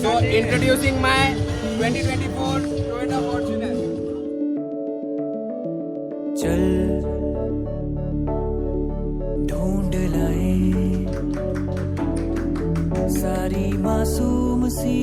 So introducing my 2024 Toyota Fortuner. चल ढूंढ लाए सारी मासूम सी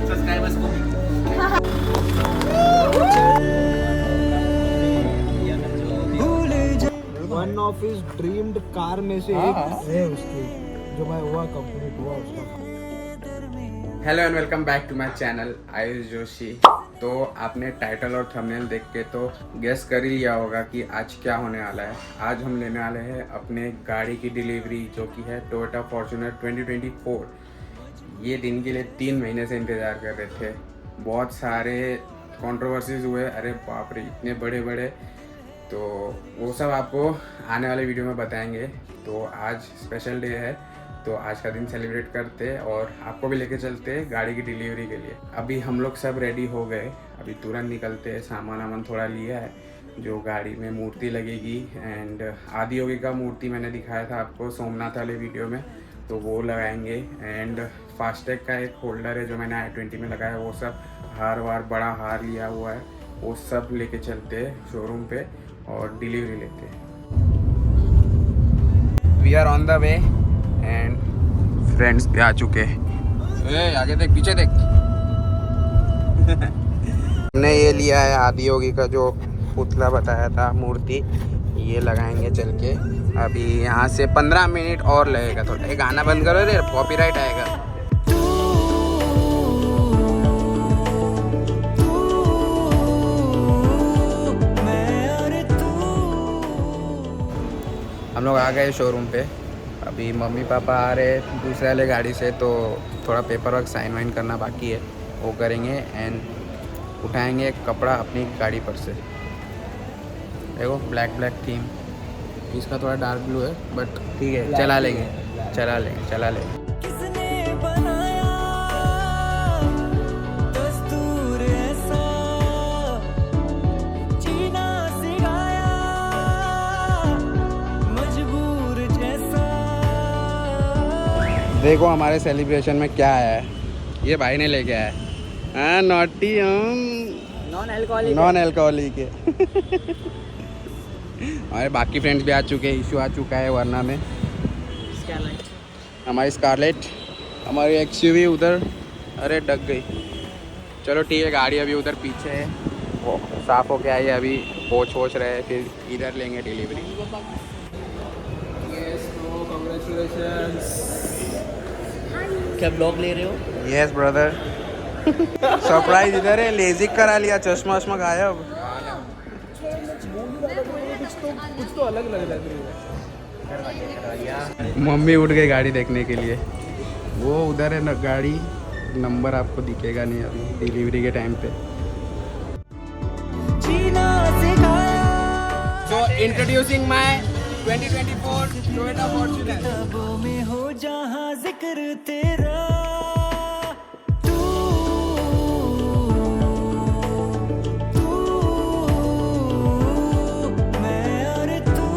Subscribers को भूल जा one of his dreamed car में से एक है उसकी, जो मैं हुआ कंप्लीट हुआ उसका। Hello and welcome back to my channel Ayush Joshi. तो आपने टाइटल और थंबनेल देख के तो गेस कर ही लिया होगा कि आज क्या होने वाला है। आज हम लेने वाले हैं अपने गाड़ी की डिलीवरी, जो कि है टोयोटा फॉर्च्यूनर 2024। ये दिन के लिए 3 महीने से इंतज़ार कर रहे थे। बहुत सारे कंट्रोवर्सीज हुए, अरे बाप रे इतने बड़े बड़े, तो वो सब आपको आने वाले वीडियो में बताएंगे। तो आज स्पेशल डे है, तो आज का दिन सेलिब्रेट करते और आपको भी लेके चलते गाड़ी की डिलीवरी के लिए। अभी हम लोग सब रेडी हो गए, अभी तुरंत निकलते हैं। सामान वामान थोड़ा लिया है, जो गाड़ी में मूर्ति लगेगी एंड आदि योगी का मूर्ति मैंने दिखाया था आपको सोमनाथ वाले वीडियो में, तो वो लगाएंगे। एंड फास्टैग का एक होल्डर है जो मैंने i20 में लगाया, वो सब हार वार बड़ा हार लिया हुआ है, वो सब लेके चलते हैं शोरूम पे और डिलीवरी लेते हैं। We are on the way and friends भी आ चुके हैं। आगे देख पीछे देख। हमने ये लिया है आदि योगी का जो पुतला बताया था, मूर्ति, ये लगाएंगे चल के। अभी यहाँ से 15 मिनट और लगेगा। थोड़ा ये गाना बंद करो रे, कॉपीराइट आएगा। हम लोग आ गए शोरूम पे। अभी मम्मी पापा आ रहे दूसरे वाले गाड़ी से, तो थोड़ा पेपर वर्क साइन वाइन करना बाकी है, वो करेंगे एंड उठाएंगे कपड़ा अपनी गाड़ी पर से। देखो ब्लैक ब्लैक थीम, इसका थोड़ा डार्क ब्लू है बट ठीक है, चला लेंगे। किसने बनाया दस्तूर ऐसा जीना सिखाया मजबूर जैसा। देखो हमारे सेलिब्रेशन में क्या आया है, ये भाई ने लेके आया है। हाँ नॉटी, नॉन एल्कोहलिक है। हमारे बाकी फ्रेंड्स भी आ चुके हैं, इशू आ चुका है वरना में। हमारी स्कारलेट, हमारी एक्सयूवी उधर, अरे डक गई। चलो ठीक है, गाड़ी अभी उधर पीछे है, वो साफ हो के आई है, अभी पोछ रहे हैं, फिर इधर लेंगे डिलीवरी। क्या ब्लॉग ले रहे हो? Yes brother. सरप्राइज इधर है, लेजिक करा लिया, चश्मा वश्मा गायब। कुछ तो अलग लग रहा है। मम्मी उठ गई गाड़ी देखने के लिए, वो उधर है न, गाड़ी नंबर आपको दिखेगा नहीं अभी डिलीवरी के टाइम पे। जीना सिखाया सो इंट्रोड्यूसिंग माय 2024 टोयोटा फॉर्च्यूनर। किताबों में हो जहाँ जिक्र तेरा तू मैं और तू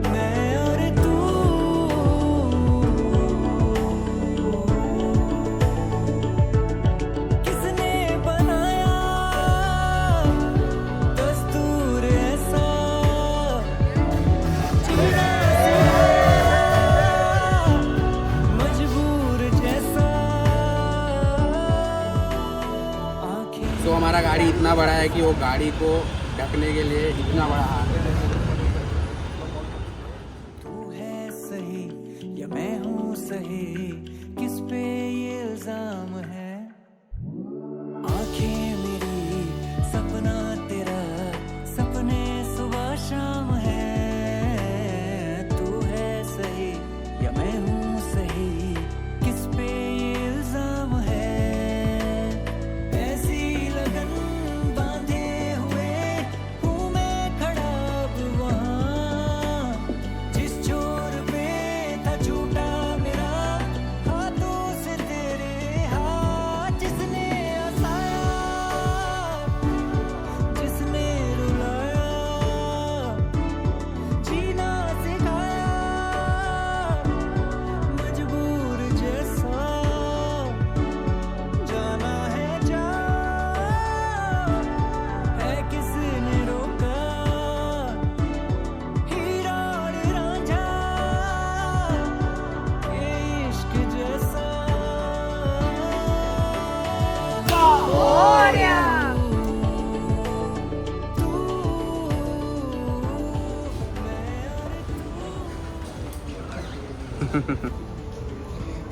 मैं और तू किसने बनाया दस्तूर ऐसा जीना सिखाया मजबूर जैसा आंखें। तो हमारा गाड़ी इतना बड़ा है कि वो गाड़ी को ढकने के लिए इतना बड़ा हाथ है। तू है सही या मैं हूँ सही, किस पे ये इल्जाम है? आंखें मेरी सपना तेरा, सपने सुबह शाम है। तू है सही या मैं हूँ सही, किस पे ये इल्जाम है? ऐसी लगन बांधे हुए हूँ मैं खड़ा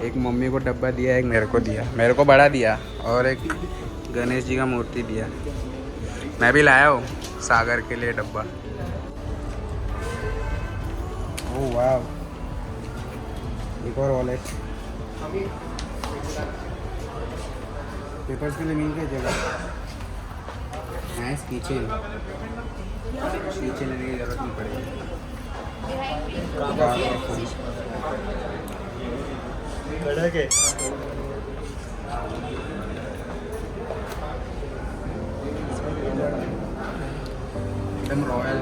एक मम्मी को डब्बा दिया, एक मेरे को दिया, मेरे को बड़ा दिया, और एक गणेश जी का मूर्ति दिया। मैं भी लाया हूँ सागर के लिए डब्बा। ओह वाह, एक और वॉलेट। पेपर्स के लिए मिल गई जगह। नाइस कीचेन, कीचेन लेने की जरूरत नहीं पड़ेगी। एकदम royal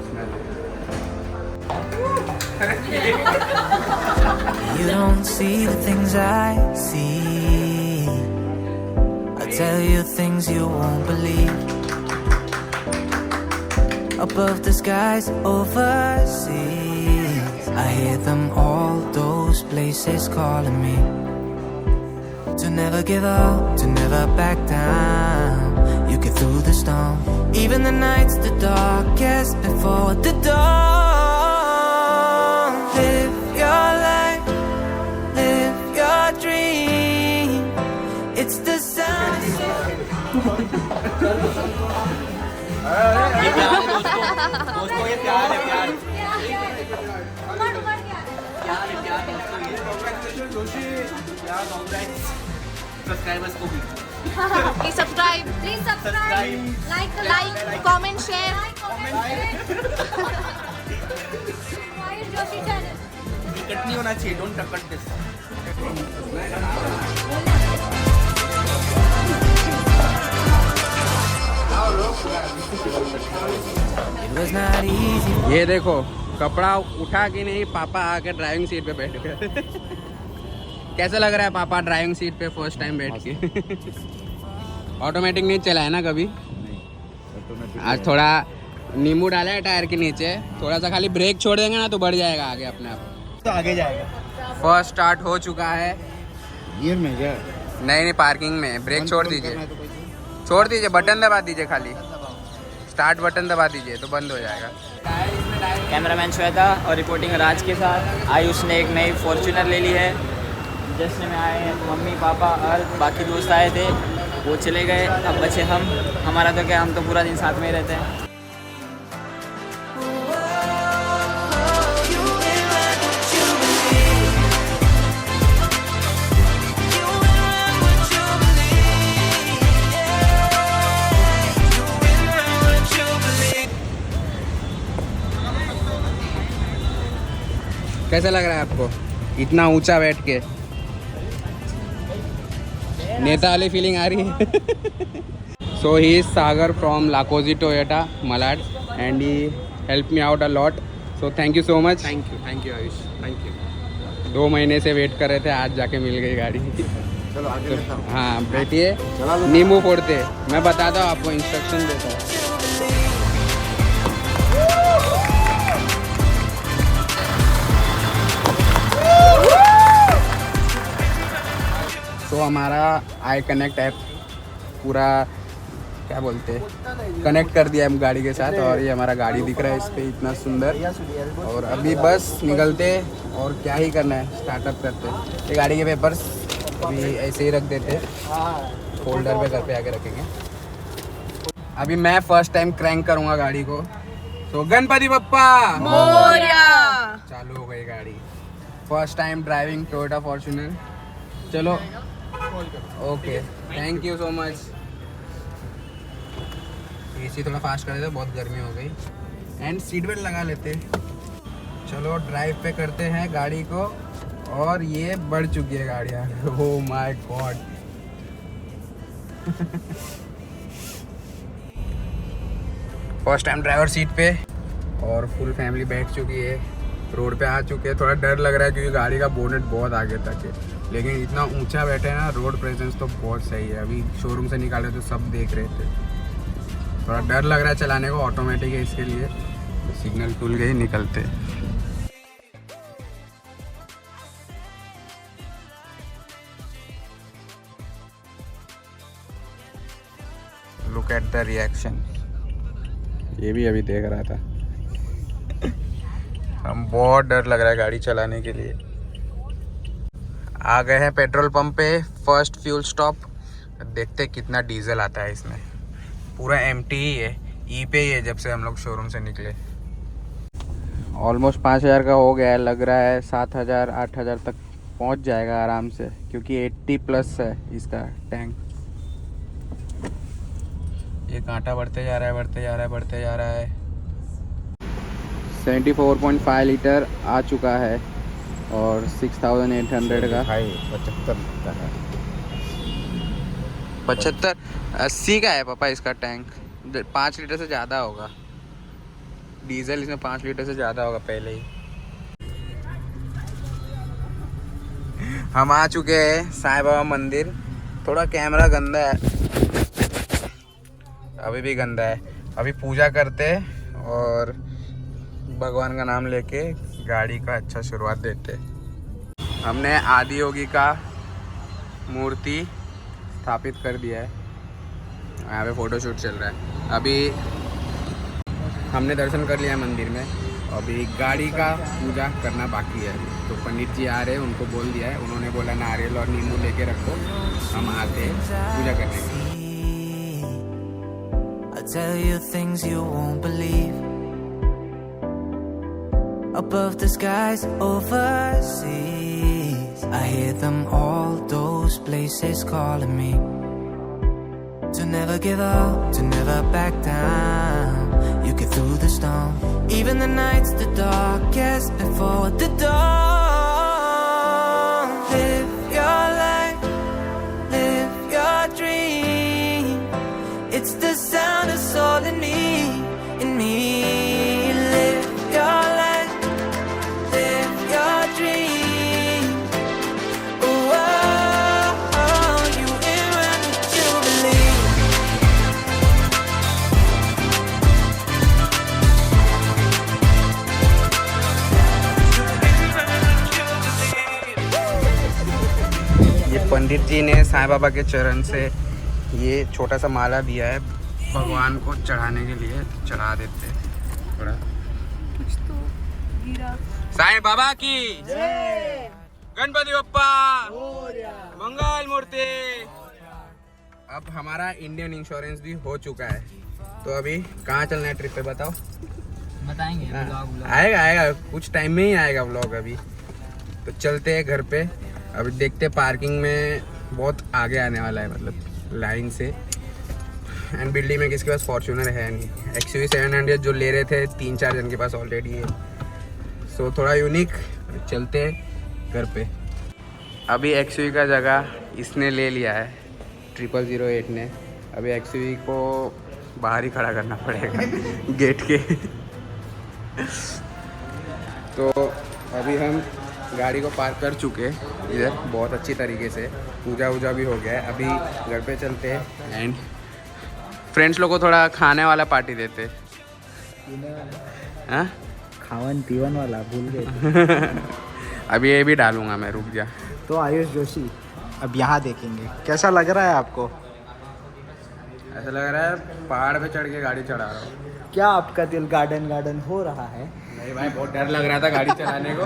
smell. You don't see the things I see. I tell you things you won't believe. Above the skies overseas, I hear them all, those places calling me. To never give up, to never back down. You get through the storm, even the nights the darkest before the dawn. Live your life, live your dream. It's the sound. दोस्तों ये प्यार है, प्यार subscribers को भी Please subscribe. Please subscribe. Like, comment, share. Why is Joshi channel? Cut नहीं होना चाहिए, don't cut this. It was not easy. ये देखो, कपड़ा उठा के नहीं, पापा आके ड्राइविंग सीट पे बैठ गए। कैसा लग रहा है पापा ड्राइविंग सीट पे फर्स्ट टाइम बैठ के? ऑटोमेटिक नहीं चला है ना कभी? आज थोड़ा नींबू डाला है टायर के नीचे, थोड़ा सा खाली ब्रेक छोड़ देंगे ना तो बढ़ जाएगा आगे अपने आप, तो आगे जाएगा। फर्स्ट स्टार्ट हो चुका है। गियर में क्या? नहीं, पार्किंग में। ब्रेक छोड़ दीजिए, छोड़ दीजिए, बटन दबा दीजिए, खाली स्टार्ट बटन दबा दीजिए तो बंद हो जाएगा। कैमरामैन श्वेता और रिपोर्टिंग राज के साथ। आयुष ने एक नई फॉर्च्यूनर ले ली है। जश्न में आए हैं मम्मी पापा और बाकी दोस्त आए थे, वो चले गए, अब बचे हम। हमारा तो क्या, हम तो पूरा दिन साथ में ही रहते हैं। कैसा लग रहा है आपको इतना ऊंचा बैठ के? नेता वाली फीलिंग आ रही है। So he is Sagar from Lakozy Toyota Malad and he help me out a lot, so thank you so much. Thank you Ayush, thank you. 2 महीने से वेट कर रहे थे, आज जाके मिल गई गाड़ी। चलो आगे लेता हूँ। हाँ बैठिए, नींबू फोड़ते, मैं बताता हूँ आपको, इंस्ट्रक्शन देता हूँ। तो हमारा आई कनेक्ट ऐप पूरा क्या बोलते हैं, कनेक्ट कर दिया है गाड़ी के साथ, और ये हमारा गाड़ी दिख रहा है इस पे इतना सुंदर। और अभी बस निकलते और क्या ही करना है, स्टार्टअप करते। ये गाड़ी के पेपर्स अभी ऐसे ही रख देते, फोल्डर पे घर पे आके रखेंगे। अभी मैं फर्स्ट टाइम क्रैंक करूँगा गाड़ी को, तो गणपति बप्पा मोरया। चालू हो गई गाड़ी, first time driving Toyota Fortuner. चलो okay, thank you so much. AC थोड़ा फास्ट कर देते, बहुत गर्मी हो गई। एंड सीट बेल्ट लगा लेते। चलो ड्राइव पे करते हैं गाड़ी को, और ये बढ़ चुकी है गाड़ियाँ। Oh my God. First time driver seat पे, और फुल फैमिली बैठ चुकी है, रोड पे आ चुके हैं। थोड़ा डर लग रहा है क्योंकि गाड़ी का बोनेट बहुत आगे तक है, लेकिन इतना ऊंचा बैठे हैं ना, रोड प्रेजेंस तो बहुत सही है। अभी शोरूम से निकाले तो सब देख रहे थे, थोड़ा डर लग रहा है चलाने को। ऑटोमेटिक है इसके लिए, तो सिग्नल खुल गई, निकलते। लुक एट द रिएक्शन, ये भी अभी देख रहा था। हम बहुत डर लग रहा है गाड़ी चलाने के लिए। आ गए हैं पेट्रोल पंप पे, फर्स्ट फ्यूल स्टॉप। देखते कितना डीजल आता है इसमें। पूरा एम्प्टी ही है, ई पे ही है जब से हम लोग शोरूम से निकले। ऑलमोस्ट 5000 का हो गया है, लग रहा है 7000 8000 तक पहुंच जाएगा आराम से, क्योंकि 80 प्लस है इसका टैंक। ये कांटा बढ़ते जा रहा है, बढ़ते जा रहा है, बढ़ते जा रहा है। 74.5 लीटर आ चुका है और 6800 का 75 80 का है पापा इसका टैंक। 5 लीटर से ज़्यादा होगा, डीजल इसमें 5 लीटर से ज़्यादा होगा पहले ही। हम आ चुके हैं साईं बाबा मंदिर। थोड़ा कैमरा गंदा है, अभी भी गंदा है। अभी पूजा करते और भगवान का नाम लेके गाड़ी का अच्छा शुरुआत देते। हमने आदि योगी का मूर्ति स्थापित कर दिया है, यहाँ पे फोटोशूट चल रहा है। अभी हमने दर्शन कर लिया मंदिर में, अभी गाड़ी का पूजा करना बाकी है। तो पंडित जी आ रहे हैं, उनको बोल दिया है, उन्होंने बोला नारियल और नींबू लेके रखो, हम आते हैं पूजा करने के लिए। I'll tell you things you won't believe. Above the skies overseas, I hear them all, those places calling me to never give up, to never back down. You get through the storm, even the nights the darkest before the dawn. Live your life, live your dream. It's the sound of soul in me, in me. Live your life, live your dream. Oh, oh, oh, you in when you believe. ये पंडित जी ने साईं बाबा के चरण से ये छोटा सा माला दिया है, भगवान को चढ़ाने के लिए चढ़ा देते हैं थोड़ा। साईं बाबा की गणपति बप्पा मंगल मूर्ति। अब हमारा इंडियन इंश्योरेंस भी हो चुका है, तो अभी कहाँ चलना है ट्रिप पे बताओ? बताएंगे आएगा आएगा कुछ टाइम में ही आएगा व्लॉग। अभी तो चलते हैं घर पे। अभी देखते पार्किंग में बहुत आगे आने वाला है, मतलब लाइन से। एंड बिल्डिंग में किसके पास फॉर्च्यूनर है नहीं। XUV 700 जो ले रहे थे 3-4 जन के पास ऑलरेडी है, सो थोड़ा यूनिक। चलते घर पे। अभी XUV का जगह इसने ले लिया है, 0008 ने। अभी XUV को बाहर ही खड़ा करना पड़ेगा गेट के। तो अभी हम गाड़ी को पार्क कर चुके इधर बहुत अच्छी तरीके से। पूजा वूजा भी हो गया है, अभी घर पे चलते हैं एंड फ्रेंड्स लोग को थोड़ा खाने वाला पार्टी देते। हाँ खावन पीवन वाला भूल गए। अभी ये भी डालूंगा मैं, रुक जा। तो आयुष जोशी अब यहाँ देखेंगे, कैसा लग रहा है आपको? ऐसा लग रहा है पहाड़ पे चढ़ के गाड़ी चढ़ा रहा हूँ। क्या आपका दिल गार्डन गार्डन हो रहा है? नहीं भाई, बहुत डर लग रहा था गाड़ी चलाने को।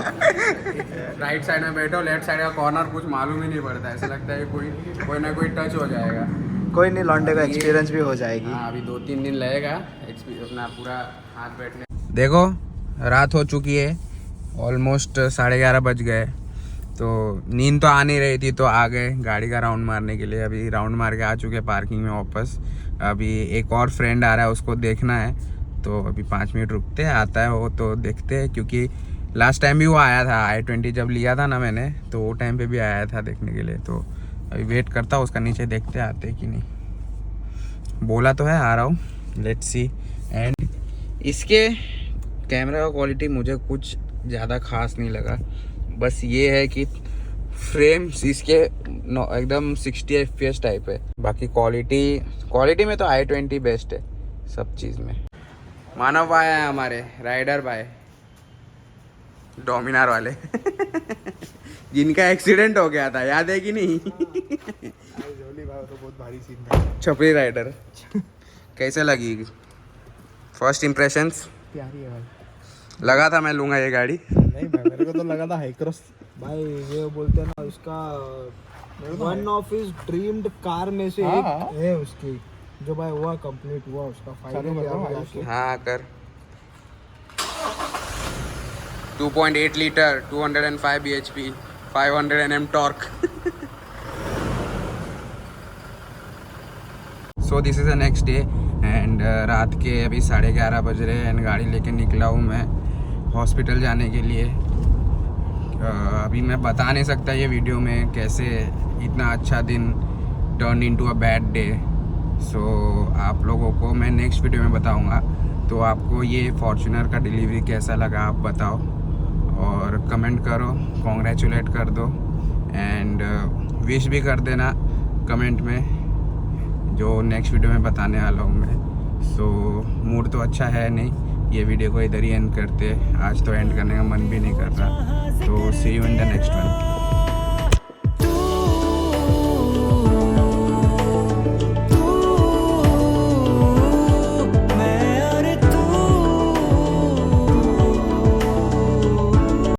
राइट साइड में बैठो, लेफ्ट साइड का कॉर्नर कुछ मालूम ही नहीं पड़ता। ऐसा लगता है कोई ना कोई टच हो जाएगा। कोई नहीं, लौंडे का एक्सपीरियंस भी हो जाएगी। हाँ, अभी 2-3 दिन लगेगा अपना पूरा हाथ बैठने। देखो रात हो चुकी है, ऑलमोस्ट 11:30 बज गए। तो नींद तो आ नहीं रही थी, तो आ गए गाड़ी का राउंड मारने के लिए। अभी राउंड मार के आ चुके पार्किंग में वापस। अभी एक और फ्रेंड आ रहा है, उसको देखना है, तो अभी 5 मिनट रुकते हैं, आता है वो तो देखते हैं। क्योंकि लास्ट टाइम भी वो आया था, i20 जब लिया था ना मैंने, तो वो टाइम पे भी आया था देखने के लिए। तो अभी वेट करता हूँ उसका, नीचे देखते आते कि नहीं। बोला तो है आ रहा हूँ, लेट्स सी। एंड इसके कैमरा का क्वालिटी मुझे कुछ ज़्यादा खास नहीं लगा। बस ये है कि फ्रेम्स इसके एकदम 60 FPS टाइप है। बाकी क्वालिटी में तो i20 बेस्ट है सब चीज़ में। मानव भाई है हमारे, राइडर भाई, डोमिनार वाले जिनका एक्सीडेंट हो गया था, याद है कि नहीं? तो बहुत भारी सीन था। छपरी राइडर। कैसे लगी फर्स्ट इम्प्रेशंस? प्यारी है भाई। लगा था मैं लूँगा ये गाड़ी। नहीं भाई, मेरे को तो लगा था हाई क्रॉस भाई ये बोलते हैं ना इसका one of his dreamed car में से एक है उसकी, जो भाई हुआ कंप्लीट हुआ उसका फाइनल। हाँ कर 2.8 litre 205 bhp 500 Nm torque. So this is the next day and रात के अभी 11:30 बज रहे हैं एंड गाड़ी लेके निकला हूँ मैं हॉस्पिटल जाने के लिए। अभी मैं बता नहीं सकता ये वीडियो में कैसे इतना अच्छा दिन turn into a bad day. So आप लोगों को मैं नेक्स्ट वीडियो में बताऊंगा। तो आपको ये फॉर्च्यूनर का डिलीवरी कैसा लगा आप बताओ और कमेंट करो, कॉन्ग्रेचुलेट कर दो एंड विश भी कर देना कमेंट में जो नेक्स्ट वीडियो में बताने वाला हूँ मैं। सो मूड तो अच्छा है नहीं, ये वीडियो को इधर ही एंड करते, आज तो एंड करने का मन भी नहीं कर रहा। तो see you in the next one.